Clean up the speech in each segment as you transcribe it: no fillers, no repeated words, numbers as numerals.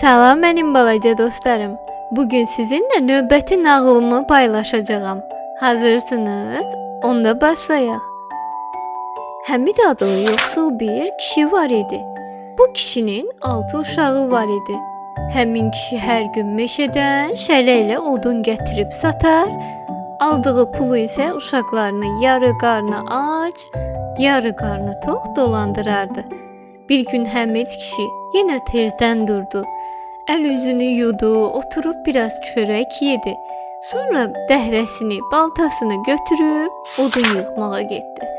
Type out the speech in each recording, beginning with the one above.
Salam mənim balaca dostlarım. Bugün sizinlə növbəti nağılımı paylaşacağam. Hazırsınız? Onda başlayaq. Həmid adlı yoxsul bir kişi var idi. Bu kişinin 6 uşağı var idi. Həmin kişi hər gün meşədən şələ ilə odun gətirib satar, aldığı pulu isə uşaqlarını yarı qarnı ac, yarı qarnı tox dolandırardı. Bir gün Həmid kişi yenə tezdən durdu. Əl üzünü yudu, oturub biraz çörək yedi. Sonra dəhrəsini, baltasını götürüb odun yığmağa getdi.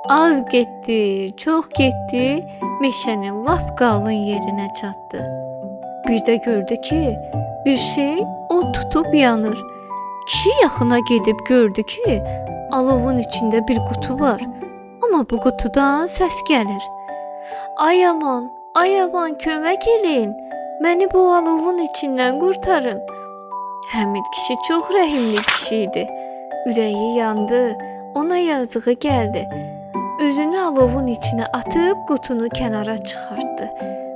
Az getdi, çox getdi, meşənin lap qalın yerinə çatdı. Bir də gördü ki, bir şey od tutub yanır. Kişi yaxına gedib gördü ki, alovun içində bir qutu var. Amma bu qutudan səs gəlir. Ay aman, kömək eləyin. Məni bu alovun içindən qurtarın. Həmid kişi çox rəhimli kişi idi. Ürəyi yandı, ona yazığı gəldi. Özünü alovun içinə atıb qutunu kənara çıxartdı.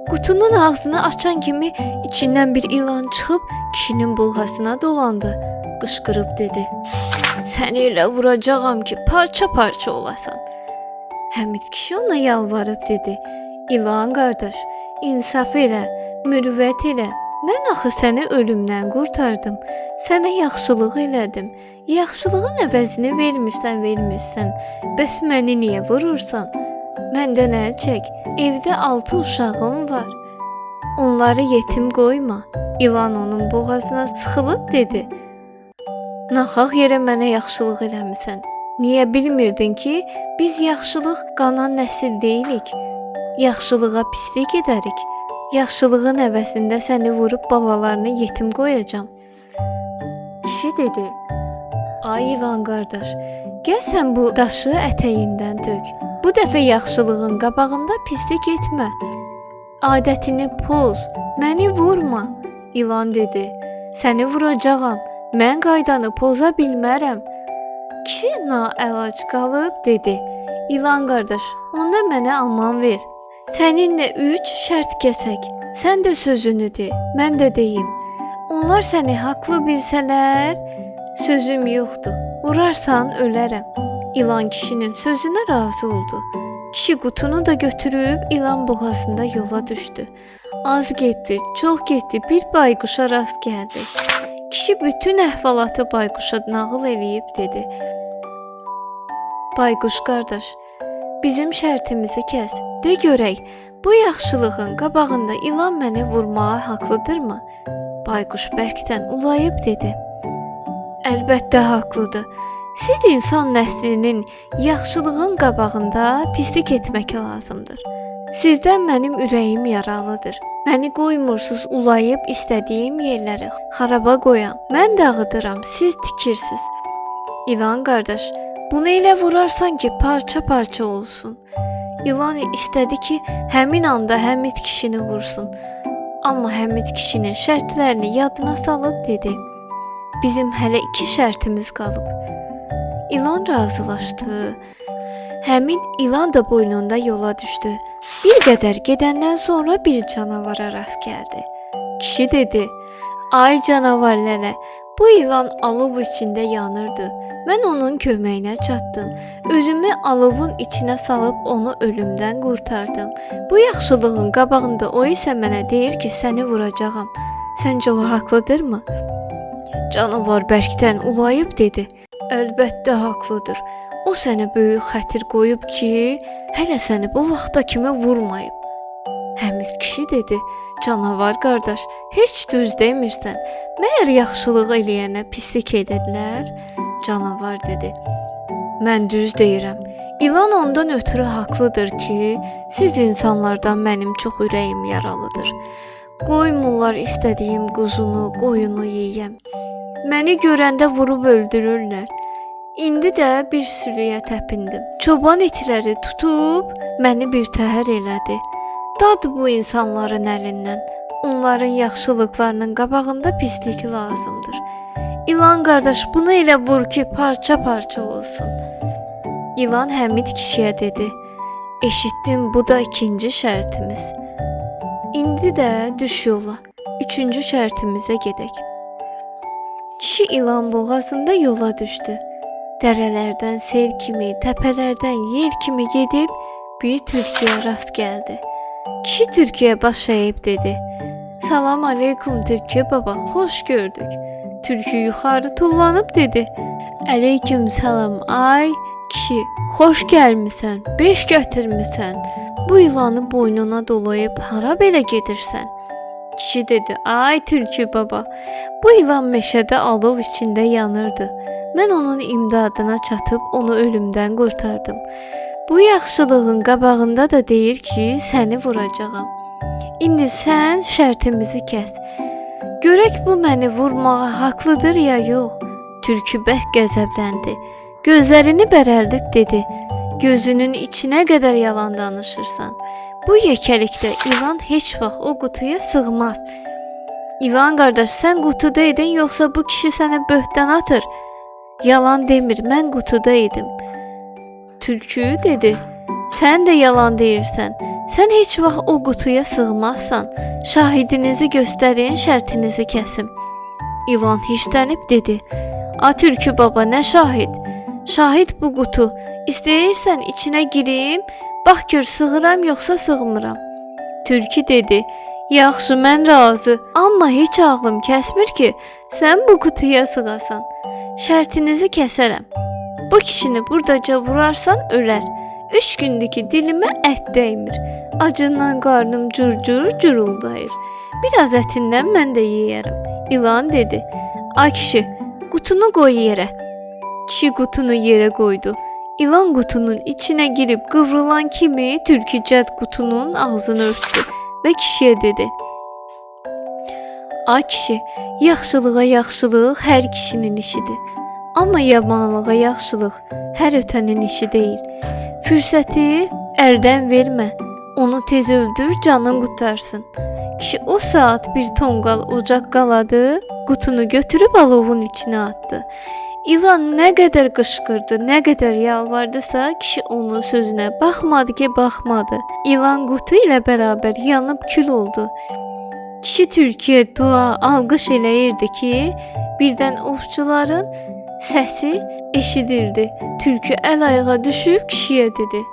Qutunun ağzını açan kimi içindən bir ilan çıxıb kişinin boğazına dolandı. Qışqırıb dedi: "Səni elə vuracağam ki, parça-parça olasan." Həmid kişi ona yalvarıb dedi: "İlan qardaş, insaf elə, mürüvvət elə. Mən axı səni ölümdən qurtardım. Sənə yaxşılıq elədim. Yaxşılığın əvəzini vermirsən. Bəs məni niyə vurursan? Məndən əl çək. Evdə 6 uşağım var. Onları yetim qoyma." İlan onun boğazına sıxılıb dedi: "Naxaq yerə mənə yaxşılıq eləmisən. Niyə bilmirdin ki, biz yaxşılıq qanan nəsil deyilik. Yaxşılığa pislik edərik. Yaxşılığın əvəzində səni vurub balalarını yetim qoyacam." Kişi dedi: "Ay ilan qardaş, gəl sən bu daşı ətəyindən tök. Bu dəfə yaxşılığın qabağında pislik etmə. Adətini poz, məni vurma." İlan dedi: "Səni vuracağam. Mən qaydanı poza bilmərəm." Kişi naəlac qalıb dedi: "İlan qardaş, onda mənə aman ver. Səninlə 3 şərt kəsək. Sən də sözünü de, mən də deyim. Onlar səni haqlı bilsələr, sözüm yoxdur. Vurarsan ölərəm." İlan kişinin sözünə razı oldu. Kişi qutunu da götürüb ilan boğazında yola düşdü. Az getdi, çox getdi, bir bayquşa rast gəldi. Kişi bütün əhvalatı bayquşa nağıl eləyib dedi: "Bayquş qardaş, bizim şərtimizi kəs. De görək, bu yaxşılığın qabağında ilan məni vurmağa haqlıdırmı?" Bayquş bərkdən ulayıb dedi: "Əlbəttə haqlıdır. Siz insan nəslinin yaxşılığın qabağında pislik etmək lazımdır. Sizdən mənim ürəyim yaralıdır. Məni qoymursunuz ulayıb istədiyim yerləri xaraba qoyan. Mən dağıdıram, siz tikirsiniz. İlan qardaş, bunu elə vurarsan ki, parça-parça olsun." İlan istədi ki, həmin anda Həmid kişini vursun. Amma Həmid kişinin şərtlərini yadına salıb dedi: "Bizim hələ 2 şərtimiz qalıb." İlan razılaşdı. Həmid ilan da boynunda yola düşdü. Bir qədər gedəndən sonra bir canavara rast gəldi. Kişi dedi: "Ay canavar lələ, bu ilan alov içində yanırdı. Mən onun köməyinə çatdım. Özümü alovun içinə salıb onu ölümdən qurtardım. Bu yaxşılığın qabağında o isə mənə deyir ki, səni vuracağam. Səncə o haqlıdırmı?" Canavar bərkdən ulayıb dedi: "Əlbəttə haqlıdır. O sənə böyük xətir qoyub ki, hələ səni bu vaxta kimi vurmayıb." Həmid kişi dedi: "Canavar qardaş, heç düz demirsən. Məyər yaxşılıq eləyənə pislik edədilər?" Canavar dedi: "Mən düz deyirəm. İlan ondan ötürü haqlıdır ki, siz insanlardan mənim çox ürəyim yaralıdır. Qoymurlar istədiyim quzunu, qoyunu yeyəm. Məni görəndə vurub öldürürlər. İndi də bir sürüyə təpindim. Çoban itləri tutub məni birtəhər elədi. Dad bu insanların əlindən. Onların yaxşılıqlarının qabağında pislik lazımdır. İlan qardaş, bunu elə vur ki, parça-parça olsun." İlan Həmid kişiyə dedi: "Eşitdim, bu da 2-ci şərtimiz. İndi də düş yola. Üçüncü şərtimizə gedək. Kişi ilan boğazında yola düşdü. Dərələrdən sel kimi, təpələrdən yel kimi gedib bir tülküyə rast gəldi. Kişi tülküyə baş əyib dedi: "Salam aleykum tülkü baba, xoş gördük." Tülkü yuxarı tullanıb dedi: "Aleyküm salam ay kişi, xoş gəlmisən, beş gətirmisən. Bu ilanı boynuna dolayıb hara belə gedirsən?" Kişi dedi: "Ay tülkü baba, bu ilan meşədə alov içində yanırdı. Mən onun imdadına çatıb onu ölümdən qurtardım. Bu yaxşılığın qabağında da deyir ki, səni vuracağam. İndi sən şərtimizi kəs. Görək bu məni vurmağa haqlıdır ya yox." Tülkü bərk qəzəbləndi. Gözlərini bərəldib dedi: "Gözünün içinə qədər yalan danışırsan. Bu yekəlikdə ilan heç vaxt o qutuya sığmaz." "İlan qardaş, sən qutuda idin yoxsa bu kişi sənə böhtan atır?" "Yalan demir, mən qutuda idim." Tülkü dedi: "Sən də yalan deyirsən. Sən heç vaxt o qutuya sığmazsan. Şahidinizi göstərin, şərtinizi kəsim." İlan hirslənib dedi: "A tülkü baba, nə şahid? Şahid bu qutu. İstəyirsən içinə girim, bax gör sığıram yoxsa sığmıram." Tülkü dedi: "Yaxşı, mən razı, amma heç ağlım kəsmir ki, sən bu qutuya sığasan. Şərtinizi kəsərəm. Bu kişini burdaca vurarsan ölər. 3 gündür ki dilimə ət dəymir. Acından qarnım cur-cur curuldayır. Biraz ətindən mən də yeyərəm." İlan dedi: "Ay kişi, qutunu qoy yerə." Kişi qutunu yerə qoydu. İlan qutunun içinə girib qıvrılan kimi tülkü cəld qutunun ağzını örtdü və kişiyə dedi: "Ay kişi, yaxşılığa yaxşılıq hər kişinin işidir. Amma yamanlığa yaxşılıq hər ötənin işi deyil. Fürsəti əldən vermə, onu tez öldür, canın qurtarsın." Kişi o saat bir tonqal ocaq qaladı, qutunu götürüb alovun içinə atdı. İlan nə qədər qışqırdı, nə qədər yalvardısa, kişi onun sözünə baxmadı ki, baxmadı. İlan qutu ilə bərabər yanıb kül oldu. Kişi tülküyə dua, alqış eləyirdi ki, birdən ovçuların səsi eşidildi. Tülkü əl ayağa düşüb kişiyə dedi: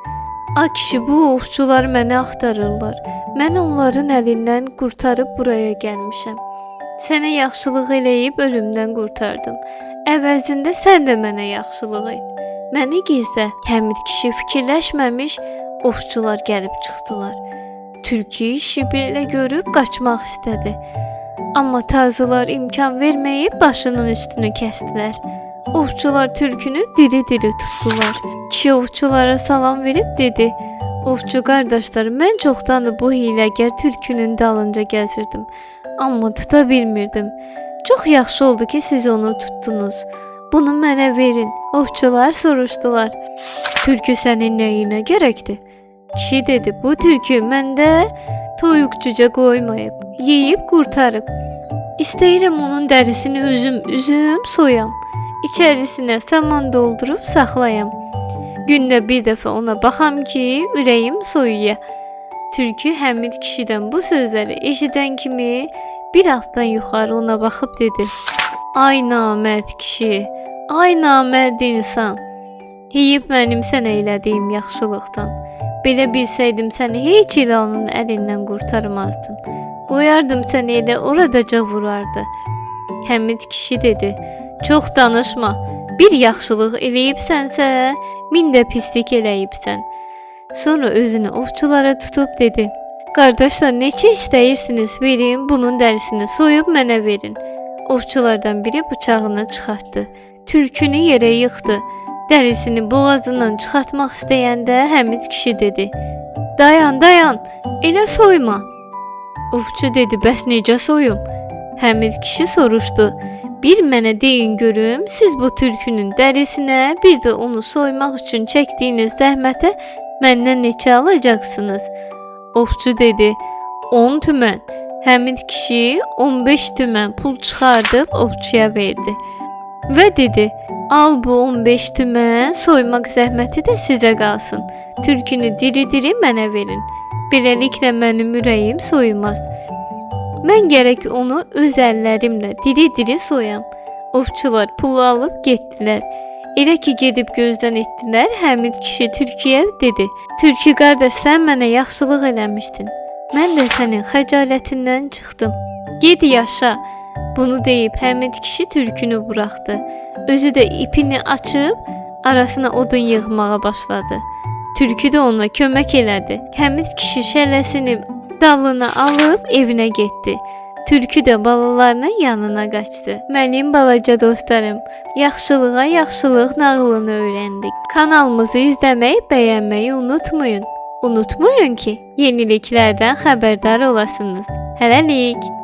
"A kişi, bu ovçular məni axtarırlar. Mən onların əlindən qurtarıb buraya gəlmişəm. Sənə yaxşılıq eləyib ölümdən qurtardım. Əvəzində sən də mənə yaxşılıq et. Məni gizlə." Həmid kişi fikirləşməmiş, ovçular gəlib çıxdılar. Tülkü işi belə görüb qaçmaq istədi. Amma tazılar imkan verməyib başının üstünü kəsdilər. Ovçular tülkünü diri-diri tutdular. Kişi ovçulara salam verib dedi: "Ovçu qardaşlar, mən çoxdandır bu hiləgər tülkünün dalınca gəzirdim, amma tuta bilmirdim. Çox yaxşı oldu ki, siz onu tutdunuz. Bunu mənə verin." Ovçular soruşdular: "Tülkü sənin nəyinə gərəkdir?" Kişi dedi: "Bu tülkü məndə toyuq cücə qoymayıb, yeyib qurtarıb. İstəyirəm onun dərisini üzüm soyam. İçərisinə saman doldurub saxlayam. Gündə bir dəfə ona baxam ki, ürəyim soyuya." Tülkü Həmid kişidən bu sözləri eşidən kimi bir altdan yuxarı ona baxıb dedi: "Ay namərd kişi, ay namərd insan. Yeyib mənim sənə elədiyim yaxşılıqdan. Belə bilsəydim səni heç ilanın əlindən qurtarmazdım. Qoyardım səni elə oradaca vurardı." Həmid kişi dedi: "Çox danışma. Bir yaxşılıq eləyibsənsə, min də pislik eləyibsən." Sonra özünü ovçulara tutub dedi: "Qardaşlar, neçə istəyirsiniz verin, bunun dərisini soyub mənə verin." Ovçulardan biri bıçağını çıxartdı. Tülkünü yerə yıxdı. Dərisini boğazından çıxartmaq istəyəndə Həmid kişi dedi: "Dayan, dayan, elə soyma." Ovçu dedi: "Bəs necə soyum?" Həmid kişi soruşdu: "Bir mənə deyin görüm, siz bu tülkünün dərisinə, bir də onu soymaq üçün çəkdiyiniz zəhmətə məndən neçə alacaqsınız?" Ovçu dedi: 10 tümən. Həmid kişi 15 tümən pul çıxardıb ovçuya verdi və dedi: "Al bu 15 tümən, soymaq zəhməti də sizə qalsın. Tülkünü diri-diri mənə verin. Beləliklə mənim ürəyim soyumaz." Mən gərək onu öz əllərimlə diri-diri soyam. Ovçular pulu alıb getdilər. Elə ki gedib gözdən etdilər, Həmid kişi tülküyə dedi: "Tülkü qardaş, sən mənə yaxşılıq eləmişdin. Mən də sənin xəcalətindən çıxdım. Get yaşa." Bunu deyib Həmid kişi tülkünü buraxdı. Özü də ipini açıb arasına odun yığmağa başladı. Tülkü də ona kömək elədi. Həmid kişi şələsini dalına alıb evinə getdi. Tülkü də balalarının yanına qaçdı. Mənim balaca dostlarım, yaxşılığa yaxşılıq nağılını öyrəndik. Kanalımızı izləməyi, bəyənməyi unutmayın. Unutmayın ki, yeniliklərdən xəbərdar olasınız. Hələlik.